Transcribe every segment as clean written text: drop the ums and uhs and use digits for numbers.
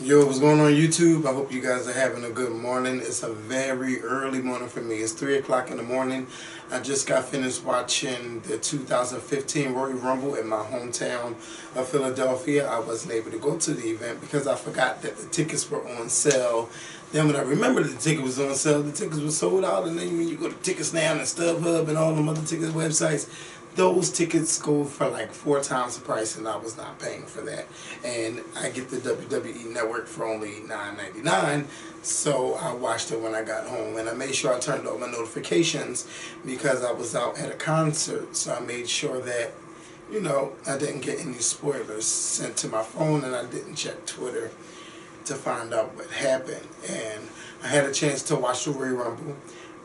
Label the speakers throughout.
Speaker 1: Yo, what's going on YouTube? I hope you guys are having a good morning. It's a very early morning for me. It's 3 o'clock in the morning. I just got finished watching the 2015 Royal Rumble in my hometown of Philadelphia. I wasn't able to go to the event because I forgot that the tickets were on sale. Then when I remembered the ticket was on sale, the tickets were sold out. And then when you go to Ticketsnap and StubHub and all them other ticket websites, those tickets go for like 4 times the price, and I was not paying for that. And I get the WWE Network for only $9.99, so I watched it when I got home. And I made sure I turned on my notifications because I was out at a concert, so I made sure that, you know, I didn't get any spoilers sent to my phone, and I didn't check Twitter to find out what happened. And I had a chance to watch the Royal Rumble.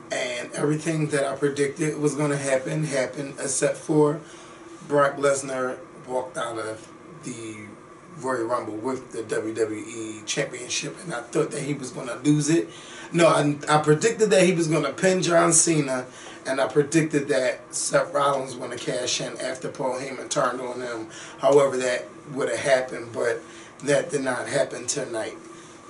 Speaker 1: And everything that I predicted was going to happen, except for Brock Lesnar walked out of the Royal Rumble with the WWE Championship, and I thought that he was going to lose it. No, I predicted that he was going to pin John Cena, and I predicted that Seth Rollins was going to cash in after Paul Heyman turned on him. However, that would have happened, but that did not happen tonight.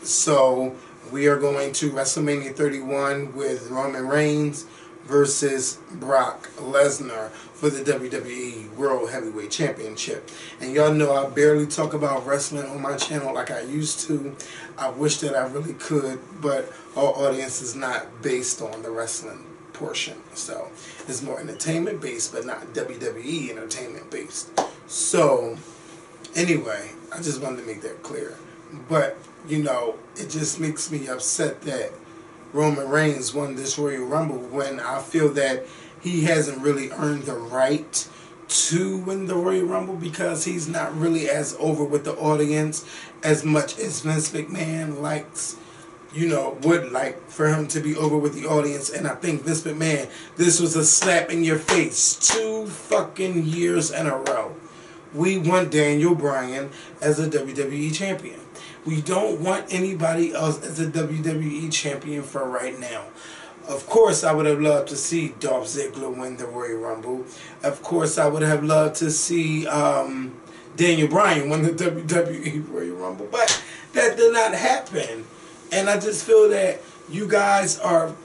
Speaker 1: So we are going to WrestleMania 31 with Roman Reigns versus Brock Lesnar for the WWE World Heavyweight Championship. And y'all know I barely talk about wrestling on my channel like I used to. I wish that I really could, but our audience is not based on the wrestling portion. So it's more entertainment based, but not WWE entertainment based. So anyway, I just wanted to make that clear. But, you know, it just makes me upset that Roman Reigns won this Royal Rumble when I feel that he hasn't really earned the right to win the Royal Rumble, because he's not really as over with the audience as much as Vince McMahon likes, you know, would like for him to be over with the audience. And I think Vince McMahon, this was a slap in your face 2 fucking years in a row. We want Daniel Bryan as a WWE champion. We don't want anybody else as a WWE champion for right now. Of course, I would have loved to see Dolph Ziggler win the Royal Rumble. Of course, I would have loved to see Daniel Bryan win the WWE Royal Rumble. But that did not happen. And I just feel that you guys are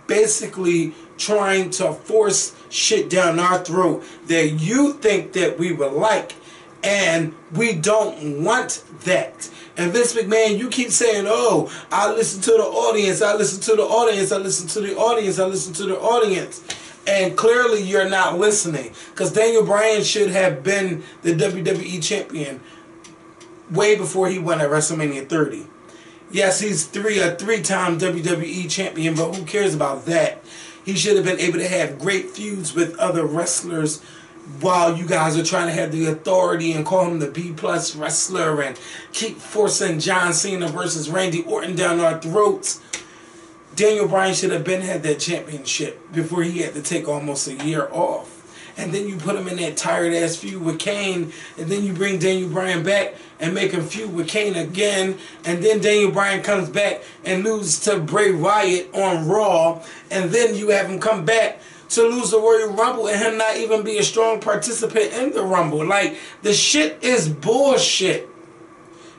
Speaker 1: basically trying to force shit down our throat that you think that we would like, and we don't want that. And Vince McMahon, you keep saying, oh, I listen to the audience, I listen to the audience, I listen to the audience, I listen to the audience. And clearly you're not listening, because Daniel Bryan should have been the WWE champion way before he won at WrestleMania 30. Yes, he's a three-time WWE champion, but who cares about that? He should have been able to have great feuds with other wrestlers while you guys are trying to have the authority and call him the B-plus wrestler and keep forcing John Cena versus Randy Orton down our throats. Daniel Bryan should have had that championship before he had to take almost a year off. And then you put him in that tired-ass feud with Kane, and then you bring Daniel Bryan back and make him feud with Kane again, and then Daniel Bryan comes back and loses to Bray Wyatt on Raw, and then you have him come back to lose the Royal Rumble and him not even be a strong participant in the Rumble. Like, the shit is bullshit.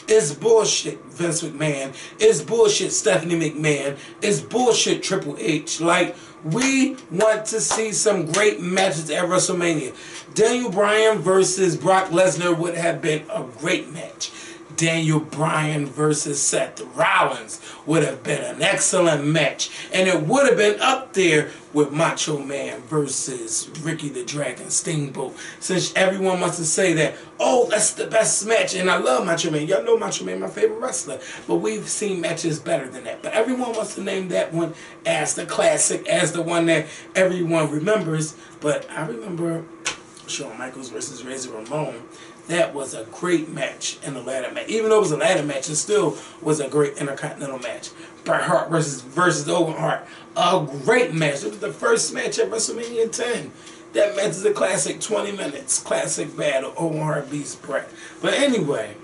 Speaker 1: It's bullshit, Vince McMahon. It's bullshit, Stephanie McMahon. It's bullshit, Triple H. Like, we want to see some great matches at WrestleMania. Daniel Bryan versus Brock Lesnar would have been a great match. Daniel Bryan versus Seth Rollins would have been an excellent match. And it would have been up there with Macho Man versus Ricky the Dragon Steamboat. Since everyone wants to say that, oh, that's the best match. And I love Macho Man. Y'all know Macho Man, my favorite wrestler. But we've seen matches better than that. But everyone wants to name that one as the classic, as the one that everyone remembers. But I remember Shawn Michaels versus Razor Ramon. That was a great match in the ladder match. Even though it was a ladder match, it still was a great Intercontinental match. Bret Hart versus Owen Hart. A great match. It was the first match at WrestleMania 10. That match is a classic 20 minutes. Classic battle. Owen Hart beats Bret. But anyway,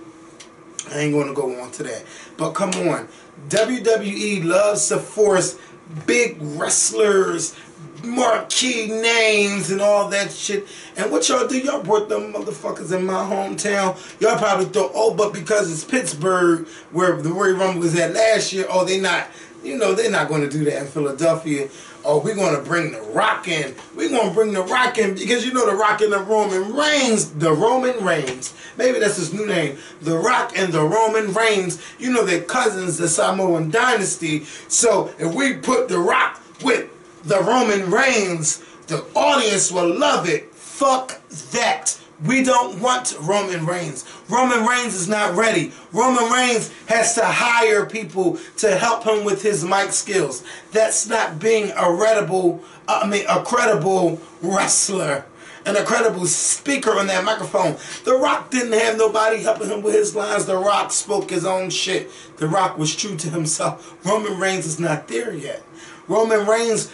Speaker 1: I ain't going to go on to that. But come on. WWE loves to force big wrestlers, marquee names and all that shit. And what y'all do? Y'all brought them motherfuckers in my hometown. Y'all probably thought, oh, but because it's Pittsburgh, where the Royal Rumble was at last year, oh, they not, you know, they're not going to do that in Philadelphia. Oh, we're going to bring The Rock in. We're going to bring The Rock in because you know The Rock and the Roman Reigns. The Roman Reigns. Maybe that's his new name. The Rock and the Roman Reigns. You know they're cousins, the Samoan dynasty. So if we put The Rock with the Roman Reigns, the audience will love it. Fuck that. We don't want Roman Reigns. Roman Reigns is not ready. Roman Reigns has to hire people to help him with his mic skills. That's not being a credible wrestler and a credible speaker on that microphone. The Rock didn't have nobody helping him with his lines. The Rock spoke his own shit. The Rock was true to himself. Roman Reigns is not there yet. Roman Reigns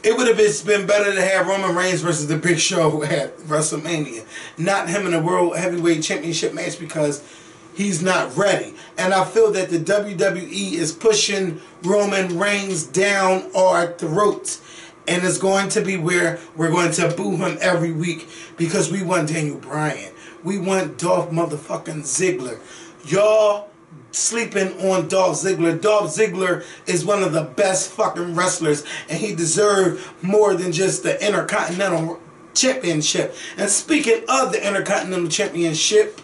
Speaker 1: it would have been better to have Roman Reigns versus the Big Show at WrestleMania. Not him in a World Heavyweight Championship match because he's not ready. And I feel that the WWE is pushing Roman Reigns down our throats. And it's going to be where we're going to boo him every week because we want Daniel Bryan. We want Dolph motherfucking Ziggler. Y'all sleeping on Dolph Ziggler. Dolph Ziggler is one of the best fucking wrestlers, and he deserved more than just the Intercontinental Championship. And speaking of the Intercontinental Championship,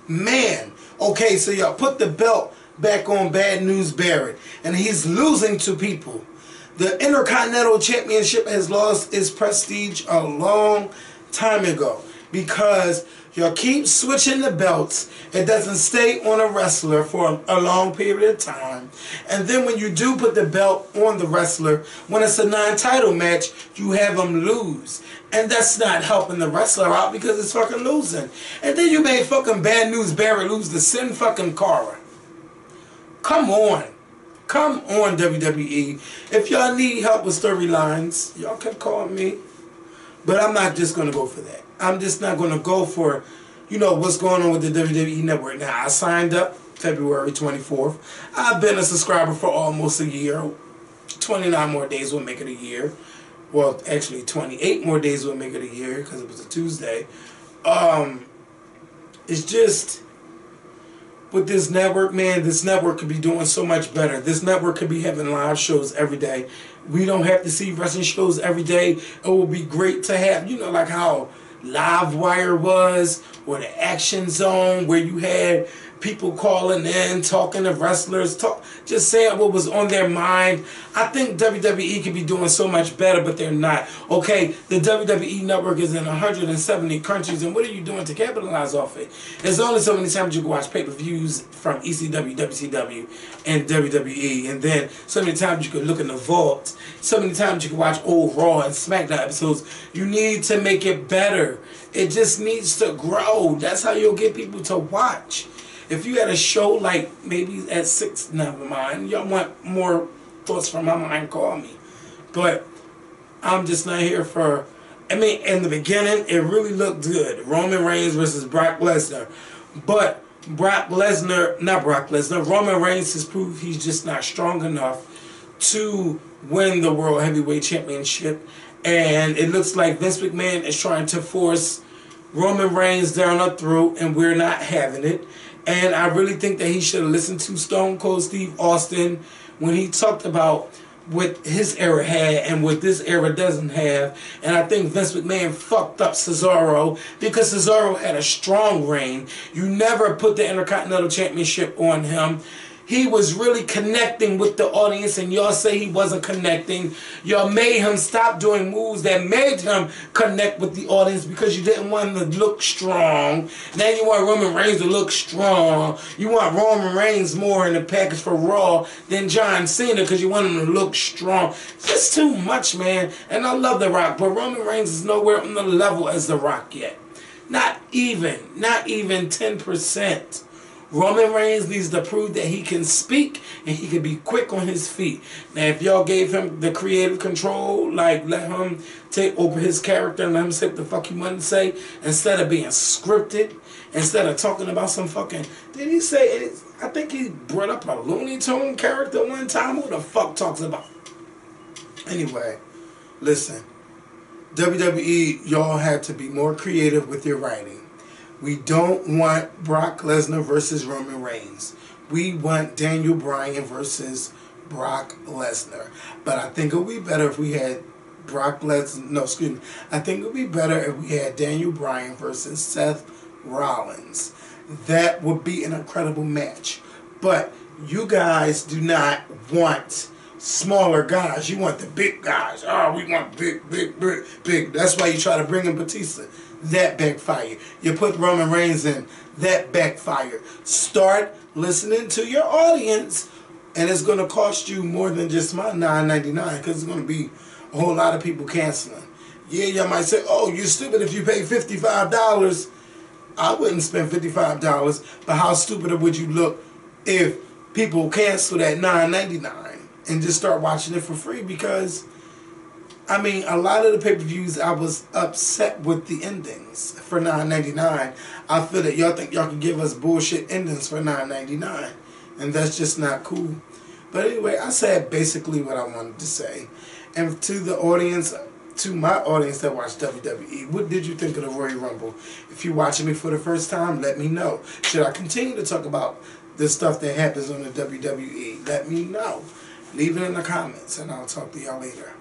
Speaker 1: man, okay, so y'all put the belt back on Bad News Barrett, and he's losing to people. The Intercontinental Championship has lost its prestige a long time ago because y'all keep switching the belts. It doesn't stay on a wrestler for a long period of time. And then when you do put the belt on the wrestler, when it's a non-title match, you have them lose. And that's not helping the wrestler out because it's fucking losing. And then you made fucking Bad News Barrett lose to Sin fucking Cara. Come on. Come on, WWE. If y'all need help with storylines, y'all can call me. But I'm not just going to go for that. I'm just not going to go for, you know, what's going on with the WWE Network. Now, I signed up February 24th. I've been a subscriber for almost a year. 29 more days will make it a year. Well, actually, 28 more days will make it a year because it was a Tuesday. It's just, with this network, man, this network could be doing so much better. This network could be having live shows every day. We don't have to see wrestling shows every day. It would be great to have, you know, like how Live Wire was, or the Action Zone, where you had people calling in, talking to wrestlers, just saying what was on their mind. I think WWE could be doing so much better, but they're not. Okay, the WWE Network is in 170 countries, and what are you doing to capitalize off it? There's only so many times you can watch pay-per-views from ECW, WCW, and WWE, and then so many times you can look in the vault, so many times you can watch old Raw and SmackDown episodes. You need to make it better. It just needs to grow. That's how you'll get people to watch. If you had a show like maybe at 6, never mind. Y'all want more thoughts from my mind, call me. But I'm just not here for, I mean, in the beginning, it really looked good. Roman Reigns versus Brock Lesnar. But Roman Reigns has proved he's just not strong enough to win the World Heavyweight Championship. And it looks like Vince McMahon is trying to force Roman Reigns down our throat, and we're not having it. And I really think that he should have listened to Stone Cold Steve Austin when he talked about what his era had and what this era doesn't have. And I think Vince McMahon fucked up Cesaro because Cesaro had a strong reign. You never put the Intercontinental Championship on him. He was really connecting with the audience, and y'all say he wasn't connecting. Y'all made him stop doing moves that made him connect with the audience because you didn't want him to look strong. Now you want Roman Reigns to look strong. You want Roman Reigns more in the package for Raw than John Cena because you want him to look strong. It's too much, man. And I love The Rock, but Roman Reigns is nowhere on the level as The Rock yet. Not even 10%. Roman Reigns needs to prove that he can speak and he can be quick on his feet. Now, if y'all gave him the creative control, like let him take over his character and let him say what the fuck he wanted to say, instead of being scripted, instead of talking about some fucking, did he say, I think he brought up a Looney Tune character one time. Who the fuck talks about Anyway, listen. WWE, y'all had to be more creative with your writing. We don't want Brock Lesnar versus Roman Reigns. We want Daniel Bryan versus Brock Lesnar. But I think it would be better if we had Brock Lesnar. No, excuse me. I think it would be better if we had Daniel Bryan versus Seth Rollins. That would be an incredible match. But you guys do not want smaller guys. You want the big guys. Oh, we want big. That's why you try to bring in Batista. That backfired. You put Roman Reigns in. That backfired. Start listening to your audience, and it's going to cost you more than just my $9.99, because it's going to be a whole lot of people canceling. Yeah, y'all might say, oh, you're stupid if you pay $55. I wouldn't spend $55, but how stupid would you look if people cancel that $9.99 and just start watching it for free? Because, I mean, a lot of the pay-per-views, I was upset with the endings for $9.99. I feel that y'all think y'all can give us bullshit endings for $9.99, and that's just not cool. But anyway, I said basically what I wanted to say. And to the audience, to my audience that watch WWE, what did you think of the Royal Rumble? If you're watching me for the first time, let me know. Should I continue to talk about the stuff that happens on the WWE? Let me know. Leave it in the comments, and I'll talk to y'all later.